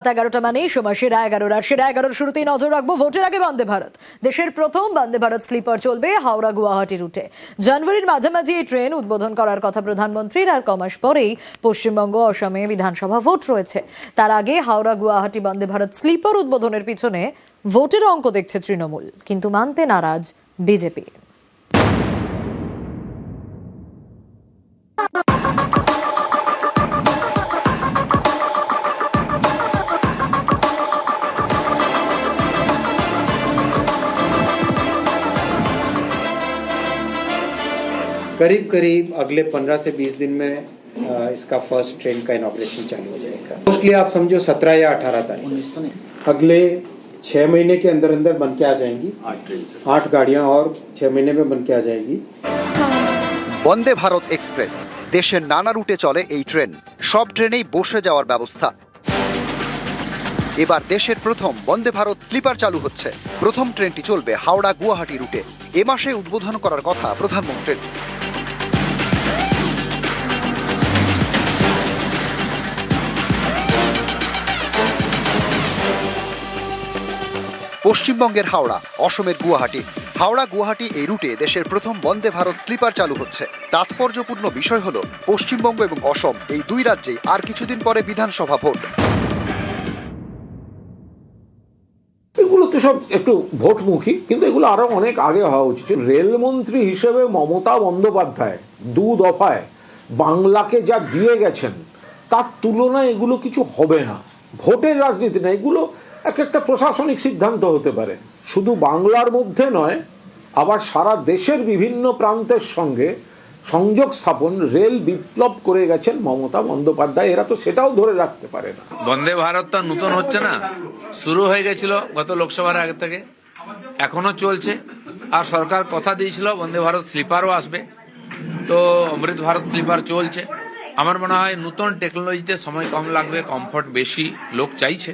11টা মানে সময় সেরা 11 আর সেরা 11 শুরুতেই নজর রাখবো ভোটের আগে বন্দে ভারত। দেশের প্রথম বন্দে ভারত স্লিপার চলবে হাওড়া গুয়াহাটি রুটে। জানুয়ারির মাঝামাঝি এই ট্রেন উদ্বোধন করার কথা প্রধানমন্ত্রীর, আর কমাস পরেই পশ্চিমবঙ্গ অসমে বিধানসভা ভোট রয়েছে। তার আগে হাওড়া গুয়াহাটি বন্দে ভারত স্লিপার উদ্বোধনের পিছনে ভোটের অঙ্ক দেখছে তৃণমূল, কিন্তু মানতে নারাজ বিজেপি। करीब करीब अगले 15 से 20 दिन में इसका फर्स्ट ट्रेन का इनॉग्रेशन चालू हो जाएगा। मोस्टली आप समझो 17 या 18 तारीख अगले 6 महीने के अंदर अंदर बन के आ जाएंगी। 8 गाड़ियां और 6 महीने में बन के आ जाएगी। বন্দে ভারত এক্সপ্রেস দেশের নানা রুটে চলে এই ট্রেন। সব ট্রেনেই বসে যাওয়ার ব্যবস্থা। এবার দেশের প্রথম বন্দে ভারত স্লিপার চালু হচ্ছে। প্রথম ট্রেনটি চলবে হাওড়া গুয়াহাটি রুটে। এ মাসে উদ্বোধন করার কথা প্রধানমন্ত্রীর। পশ্চিমবঙ্গের হাওড়া, অসমের গুয়াহাটি। হাওড়া গুয়াহাটি এই রুটে দেশের প্রথম বন্দে ভারত স্লিপার চালু হচ্ছে। তাৎপর্যপূর্ণ বিষয় হলো পশ্চিমবঙ্গ এবং অসম এই দুই রাজ্যেই আর কিছুদিন পরে বিধানসভা ভোট। এগুলো তো সব একটু ভোটমুখী, কিন্তু এগুলো আরো অনেক আগে হওয়া উচিত। রেলমন্ত্রী হিসেবে মমতা বন্দ্যোপাধ্যায় 2 দফায় বাংলাকে যা দিয়ে গেছেন তার তুলনায় এগুলো কিছু হবে না। ভোটের রাজনীতি না, এগুলো একটা প্রশাসনিক সিদ্ধান্ত হতে পারে। শুধু বাংলার মধ্যে নয়, আবার সারা দেশের বিভিন্ন প্রান্তের সঙ্গে সংযোগ স্থাপন, রেল বিপ্লব করে গেছেন মমতা বন্দ্যোপাধ্যায়। এরা তো সেটাও ধরে রাখতে পারে না। বন্দে ভারত তো নতুন হচ্ছে না, শুরু হয়ে গেছিল গত লোকসভার আগে থেকে, এখনো চলছে। আর সরকার কথা দিয়েছিল বন্দে ভারত স্লিপারও আসবে, তো অমৃত ভারত স্লিপার চলছে। আমার মনে হয় নতুন টেকনোলজিতে সময় কম লাগবে, কমফোর্ট বেশি লোক চাইছে,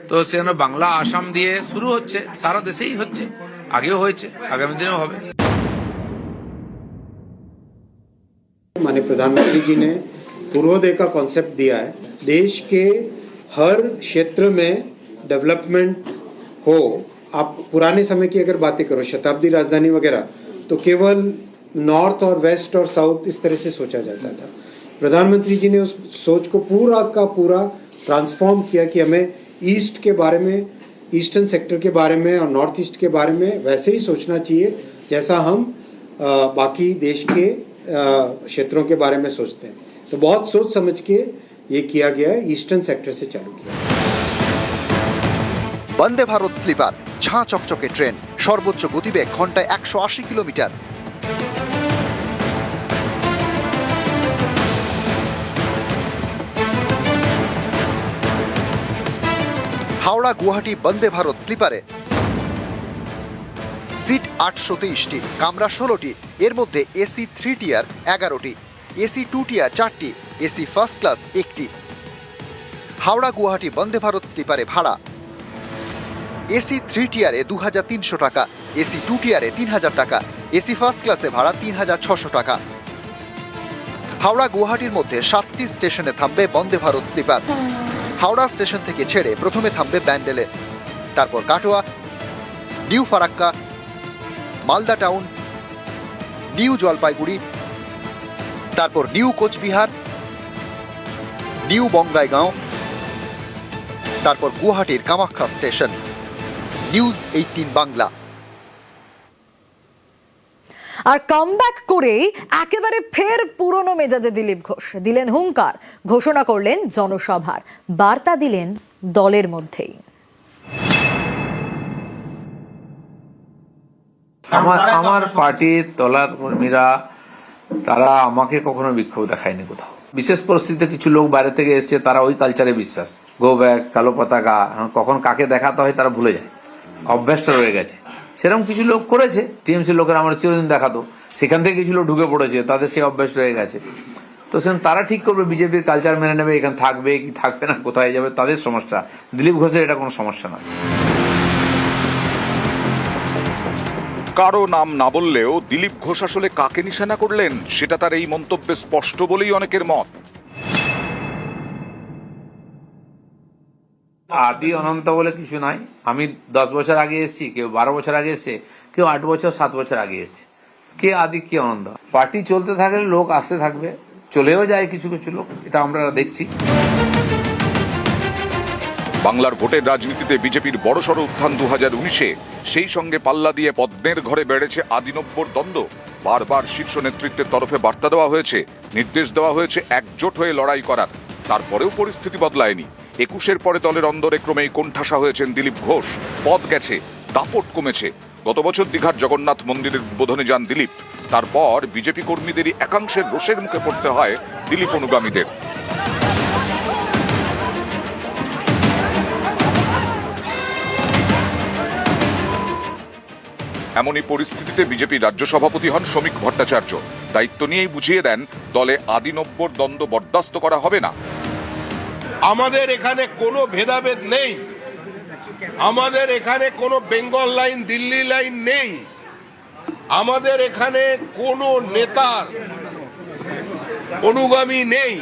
তো সেজন্য বাংলা আসাম দিয়ে শুরু হচ্ছে। সারা দেশেই হচ্ছে, আগেও হয়েছে, আগামী দিনেও হবে। माननीय प्रधानमंत्री जी ने पूर्वोदय का कॉन्सेप्ट दिया है। देश के हर क्षेत्र में डेवलपमेंट हो। आप पुराने समय की अगर बातें करो, शताब्दी राजधानी वगैरह, तो केवल नॉर्थ और वेस्ट और साउथ इस तरह से सोचा जाता था। प्रधानमंत्री जी ने उस सोच को पूरा का पूरा ट्रांसफॉर्म किया कि हमें ईस्ट के बारे में, ईस्टर्न सेक्टर के बारे में और नॉर्थ ईस्ट के बारे में वैसे ही सोचना चाहिए जैसा हम बाकी देश के क्षेत्रों के बारे में सोचते हैं। तो बहुत सोच समझ के ये किया गया है, ईस्टर्न सेक्टर से चालू किया। বন্দে ভারত স্লিপার ঝাঁ চকচকে ট্রেন, সর্বোচ্চ গতিবেগ ঘন্টায় 180 কিলোমিটার। হাওড়া গুয়াহাটি বন্দে ভারত স্লিপারে সিট 823টি, কামরা 16টি। এর মধ্যে এসি 3 টিয়ার 11টি, এসি 2 টিয়ার 4টি, এসি ফার্স্ট ক্লাস 1টি। হাওড়া গুয়াহাটি বন্দে ভারত স্লিপারে ভাড়া এসি 3 টিয়ারে 2300 টাকা, এসি 2 টিয়ারে 3000 টাকা, এসি ফার্স্ট ক্লাসে ভাড়া 3600 টাকা। হাওড়া গুয়াহাটির মধ্যে 7টি স্টেশনে থামবে বন্দে ভারত স্লিপার। হাওড়া স্টেশন থেকে ছেড়ে প্রথমে থামবে ব্যান্ডেলে, তারপর Katwa, new Farakka, Malda town, new Jalpaiguri, তারপর নিউ কোচবিহার, নিউ বঙ্গাইগাঁও, তারপর গুয়াহাটির কামাখ্যা স্টেশন। নিউজ 18 বাংলা। আর কামব্যাক করে একেবারে ফের পুরনো মেজাজে দিলীপ ঘোষ দিলেন হুঙ্কার, ঘোষণা করলেন জনসভার, বার্তা দিলেন দলের মধ্যেই। আমার পার্টির তলার কর্মীরা তারা আমাকে কখনো বিক্ষোভ দেখায়নি কোথাও। বিশেষ পরিস্থিতিতে কিছু লোক বাইরে থেকে এসে তারা ওই কালচারে বিশ্বাস, গো ব্যাক, কালো পতাকা, কখন কাকে দেখাতে হয় তারা ভুলে যায়, অভ্যাসটা রয়ে গেছে। সেরকম কিছু লোক করেছে, টিএমসি লোকের আমার চিরদিন দেখাতো, সেখান থেকে কিছু লোক ঢুকে পড়েছে, তাদের সেই অভ্যাস রয়ে গেছে। তো তারা ঠিক করবে বিজেপির কালচার মেনে নেবে, এখানে থাকবে কি থাকবে না, কোথায় যাবে, তাদের সমস্যা। দিলীপ ঘোষের এটা কোনো সমস্যা নয়। কারো নাম না বললেও দিলীপ ঘোষ আসলে কাকে নিশানা করলেন সেটা তার এই মন্তব্যে স্পষ্ট বলেই অনেকের মত। আদি অনন্ত বলে কিছু নাই। আমি 10 বছর আগে এসেছি, কেউ 12 বছর আগে এসছে, কেউ 8 বছর 7 বছর আগে এসছে। কে আদি কে অনন্ত? পার্টি চলতে থাকলে লোক আসতে থাকবে, চলেও যায় কিছু কিছু লোক, এটা আমরা দেখছি। বাংলার ভোটের রাজনীতিতে বিজেপির বড়সড় উত্থান 2019-এ, সেই সঙ্গে পাল্লা দিয়ে পদ্মের ঘরে বেড়েছে আদিনব্বর দ্বন্দ্ব। বারবার শীর্ষ নেতৃত্বের তরফে বার্তা দেওয়া হয়েছে, নির্দেশ দেওয়া হয়েছে একজোট হয়ে লড়াই করার। তারপরেও পরিস্থিতি বদলায়নি। 21-এর পরে দলের অন্দরে ক্রমেই কোণঠাসা হয়েছেন দিলীপ ঘোষ। পদ গেছে, দাপট কমেছে। গত বছর দীঘার জগন্নাথ মন্দিরের উদ্বোধনে যান দিলীপ। তারপর বিজেপি কর্মীদেরই একাংশের রোষের মুখে পড়তে হয় দিলীপ অনুগামীদের। এমনই পরিস্থিতিতে বিজেপি রাজ্য সভাপতি হন শ্রমিক ভট্টাচার্য। দায়িত্ব নিয়েই বুঝিয়ে দেন, দলে আদিনব্বর দ্বন্দ্ব বরদাস্ত করা হবে না। আমাদের এখানে কোনো ভেদাভেদ নেই, আমাদের এখানে কোনো বেঙ্গল লাইন দিল্লি লাইন নেই, আমাদের এখানে কোনো নেতার অনুগামী নেই।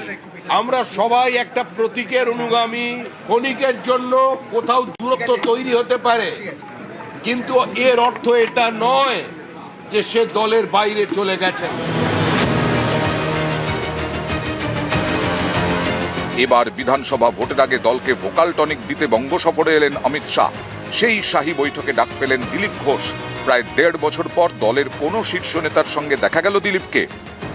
আমরা সবাই একটা প্রতীকের অনুগামী। ক্ষণিকের জন্য কোথাও দূরত্ব তৈরি হতে পারে, কিন্তু এর অর্থ এটা নয় যে সে দলের বাইরে চলে গেছে। এবার বিধানসভা ভোটের আগে দলকে ভোকাল টনিক দিতে বঙ্গ সফরে এলেন অমিত শাহ। সেই শাহী বৈঠকে ডাক পেলেন দিলীপ ঘোষ। প্রায় 1.5 বছর পর দলের কোন শীর্ষ নেতার সঙ্গে দেখা গেল দিলীপকে।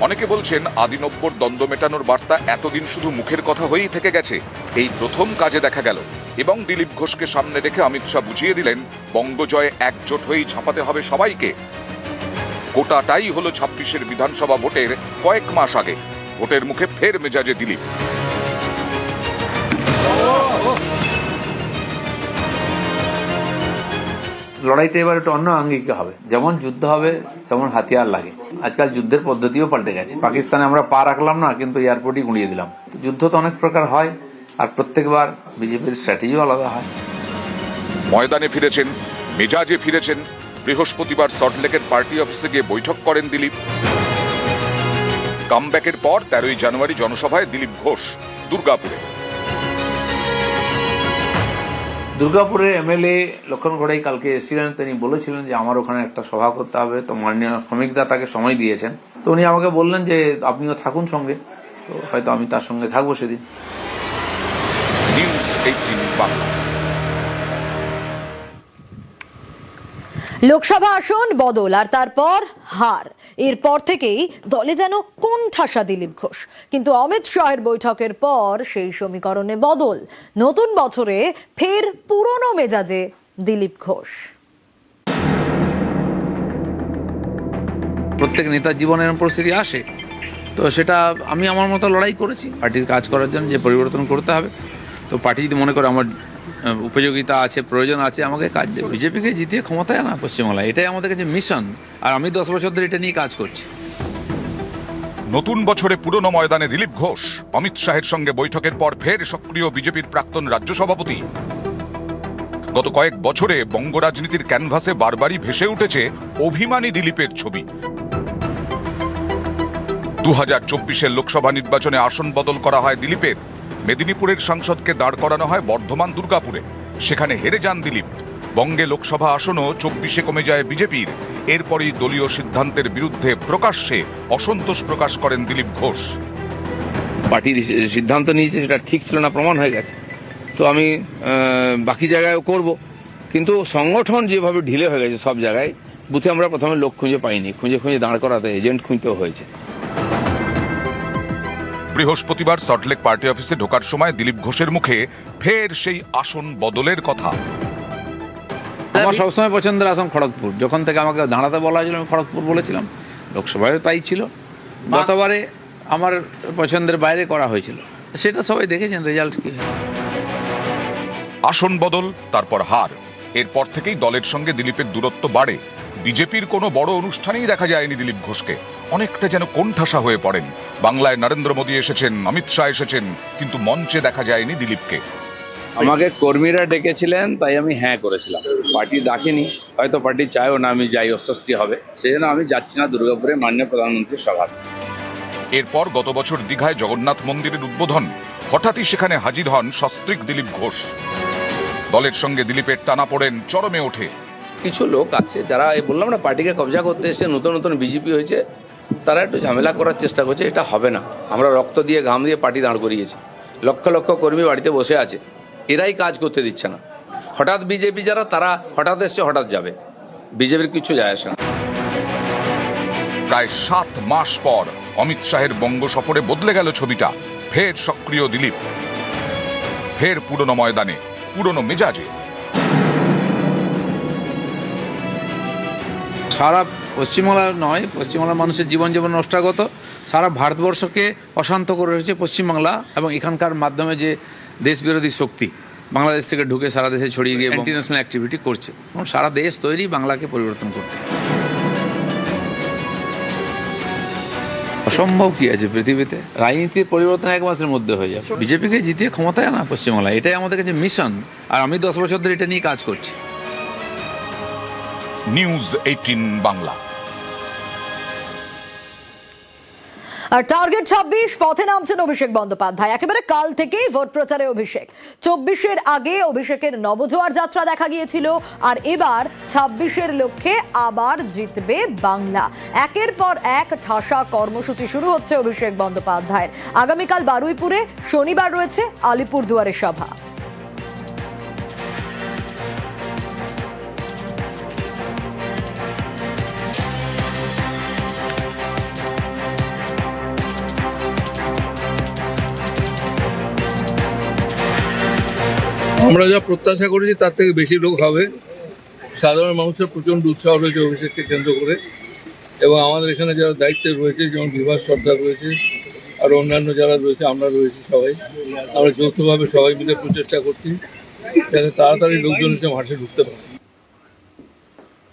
অনেকে বলছেন আদিনব্বর দ্বন্দ্ব মেটানোর বার্তা এতদিন শুধু মুখের কথা হয়েই থেকে গেছে, এই প্রথম কাজে দেখা গেল। এবং দিলীপ ঘোষকে সামনে রেখে অমিত শাহ বুঝিয়ে দিলেন, বঙ্গজয়ে একজোট হয়েই ঝাঁপাতে হবে সবাইকে। গোটাটাই হলো 26-এর বিধানসভা ভোটের কয়েক মাস আগে। ভোটের মুখে ফের মেজাজে দিলীপ। লড়াইটা এবার একটু অন্য আঙ্গিকে হবে। যেমন যুদ্ধ হবে তেমন হাতিয়ার লাগে। আজকাল যুদ্ধের পদ্ধতিও পাল্টে গেছে। পাকিস্তানে আমরা পা রাখলাম না, কিন্তু এয়ারপোর্টই গুঁড়িয়ে দিলাম। যুদ্ধ তো অনেক প্রকার হয়, আর প্রত্যেকবার বিজেপির স্ট্র্যাটেজিও আলাদা হয়। ময়দানে ফিরেছেন, মেজাজে ফিরেছেন। বৃহস্পতিবার সল্টলেকের পার্টি অফিসে গিয়ে বৈঠক করেন দিলীপ। কামব্যাকের পর 13ই জানুয়ারি জনসভায় দিলীপ ঘোষ দুর্গাপুরের এমএলএ লক্ষণ ঘড়াই কালকে এসেছিলেন। তিনি বলেছিলেন যে আমার ওখানে একটা সভা করতে হবে, তো মাননীয় শ্রমিকদা তাকে সময় দিয়েছেন। তো উনি আমাকে বললেন যে আপনিও থাকুন সঙ্গে, তো হয়তো আমি তার সঙ্গে থাকবো সেদিন। লোকসভা আসন বদল আর তারপর হার, এরপর থেকেই দলে যেন কোণঠাসা দিলীপ ঘোষ। কিন্তু অমিত শাহের বৈঠকের পর সেই সমীকরণে বদল। নতুন বছরে ফের পুরনো মেজাজে দিলীপ ঘোষ। প্রত্যেক নেতার জীবনে এরকম পরিস্থিতি আসে, তো সেটা আমি আমার মতো লড়াই করেছি পার্টির কাজ করার জন্য, যে পরিবর্তন করতে হবে। তো পার্টি যদি মনে করে আমার উপযোগিতা আছে, প্রয়োজন আছে, আমাকে কাজ দেবে। বিজেপিকে জিতিয়ে ক্ষমতায় আনা পশ্চিমবাংলায়, এটাই আমাদের কাছে মিশন। আর আমি 10 বছর ধরে এটা নিয়ে কাজ করছি। নতুন বছরে পুরনো ময়দানে দিলীপ ঘোষ। অমিত শাহের সঙ্গে বৈঠকের পর ফের সক্রিয় বিজেপির প্রাক্তন রাজ্য সভাপতি। গত কয়েক বছরে বঙ্গ রাজনীতির ক্যানভাসে বারবারই ভেসে উঠেছে অভিমানী দিলীপের ছবি। 2024-এর লোকসভা নির্বাচনে আসন বদল করা হয় দিলীপের। মেদিনীপুরের সাংসদকে দাঁড় করানো হয় বর্ধমান দুর্গাপুরে, সেখানে হেরে যান দিলীপ। বঙ্গে লোকসভা আসনও 24-এ কমে যায় বিজেপির। এরপরই দলীয় সিদ্ধান্তের বিরুদ্ধে প্রকাশ্যে অসন্তোষ প্রকাশ করেন দিলীপ ঘোষ। পার্টির সিদ্ধান্ত নিয়েছে, সেটা ঠিক ছিল না, প্রমাণ হয়ে গেছে। তো আমি বাকি জায়গায়ও করব, কিন্তু সংগঠন যেভাবে ঢিলে হয়ে গেছে সব জায়গায়, বুথে আমরা প্রথমে লোক খুঁজে পাইনি, খুঁজে দাঁড় করাতে এজেন্ট খুঁজতেও হয়েছে। বৃহস্পতিবার সল্টলেক পার্টি অফিসে ঢোকার সময় দিলীপ ঘোষের মুখে ফের সেই আসন বদলের কথা। আমার সবসময় পছন্দের আসন খড়গপুর। যখন থেকে আমাকে দাঁড়াতে বলা হয়েছিল আমি খড়গপুর বলেছিলাম, লোকসভায় তাই ছিল। গতবারে আমার পছন্দের বাইরে করা হয়েছিল, সেটা সবাই দেখেছেন রেজাল্ট কি হয়। আসন বদল, তারপর হার। এরপর থেকেই দলের সঙ্গে দিলীপের দূরত্ব বাড়ে। বিজেপির কোনো বড় অনুষ্ঠানেই দেখা যায়নি দিলীপ ঘোষকে। অনেকটা যেন কোণঠাসা হয়ে পড়েন। বাংলায় নরেন্দ্র মোদী এসেছেন, অমিত শাহ এসেছেন, কিন্তু মঞ্চে দেখা যায়নি দিলীপকে। আমাকে কর্মীরা ডেকেছিলেন, তাই আমি হ্যাঁ করেছিলাম। পার্টি ডাকেনি, হয়তো পার্টি চায়ও না আমি যাই, অস্বস্তি হবে, সেই জন্য আমি যাচ্ছি না দুর্গাপুরে মাননীয় প্রধানমন্ত্রীর সভা। এরপর গত বছর দীঘায় জগন্নাথ মন্দিরের উদ্বোধন। হঠাৎই সেখানে হাজির হন সস্ত্রীক দিলীপ ঘোষ। দলের সঙ্গে দিলীপের টানাপোড়েন চরমে ওঠে। কিছু লোক আছে যারা এই বললাম না পার্টিকে কবজা করতে এসে নতুন নতুন বিজেপি হয়েছে, তারা একটু ঝামেলা করার চেষ্টা করছে। এটা হবে না। আমরা রক্ত দিয়ে ঘাম দিয়ে পার্টি দাঁড় করিয়েছি, লক্ষ লক্ষ কর্মী বাড়িতে বসে আছে, এরাই কাজ করতে দিচ্ছে না। হঠাৎ বিজেপি যারা, তারা হঠাৎ এসছে হঠাৎ যাবে, বিজেপির কিছু যায় আসে না। প্রায় 7 মাস পর অমিত শাহের বঙ্গ সফরে বদলে গেল ছবিটা। ফের সক্রিয় দিলীপ, ফের পুরনো ময়দানে, পুরনো মেজাজে। সারা পশ্চিমবাংলা নয়, পশ্চিমবাংলার মানুষের জীবন যেমন নষ্টাগত, সারা ভারতবর্ষকে অশান্ত করে রেখেছে পশ্চিমবাংলা এবং এখানকার মাধ্যমে যে দেশবিরোধী শক্তি বাংলাদেশ থেকে ঢুকে সারা দেশে ছড়িয়ে গিয়ে ইন্টারন্যাশনাল অ্যাক্টিভিটি করছে, এবং সারা দেশ তৈরি বাংলাকে পরিবর্তন করতে। অসম্ভব কি আছে পৃথিবীতে? রাজনীতির পরিবর্তন 1 মাসের মধ্যে হয়ে যাবে। বিজেপিকে জিতিয়ে ক্ষমতায় আনা পশ্চিমবাংলায়, এটাই আমাদের কাছে মিশন, আর আমি 10 বছর ধরে এটা নিয়ে কাজ করছি। নিউজ 18 বাংলা। আর টার্গেট 26, পথে নামছেন অভিষেক বন্দ্যোপাধ্যায়। একেবারে কাল থেকেই ভোট প্রচারে অভিষেক। 24-এর আগে অভিষেকের নবজোয়ার যাত্রা দেখা গিয়েছিল, আর এবার 26-এর লক্ষ্যে আবার জিতবে বাংলা। একের পর এক ঠাসা কর্মসূচি শুরু হচ্ছে অভিষেক বন্দ্যোপাধ্যায়ের। আগামীকাল বারুইপুরে, শনিবার রয়েছে আলিপুরদুয়ারে সভা। আমরা যা প্রত্যাশা করেছি তার থেকে বেশি লোক হবে। সাধারণ মানুষের প্রচণ্ড উৎসাহ রয়েছে অভিষেককে কেন্দ্র করে, এবং আমাদের এখানে যারা দায়িত্বে রয়েছে, যেমন বিভাস সর্দার রয়েছে আর অন্যান্য যারা রয়েছে, আমরা রয়েছি, সবাই আমরা যৌথভাবে সবাই মিলে প্রচেষ্টা করছি যাতে তাড়াতাড়ি লোকজন এসে মাঠে ঢুকতে পারে।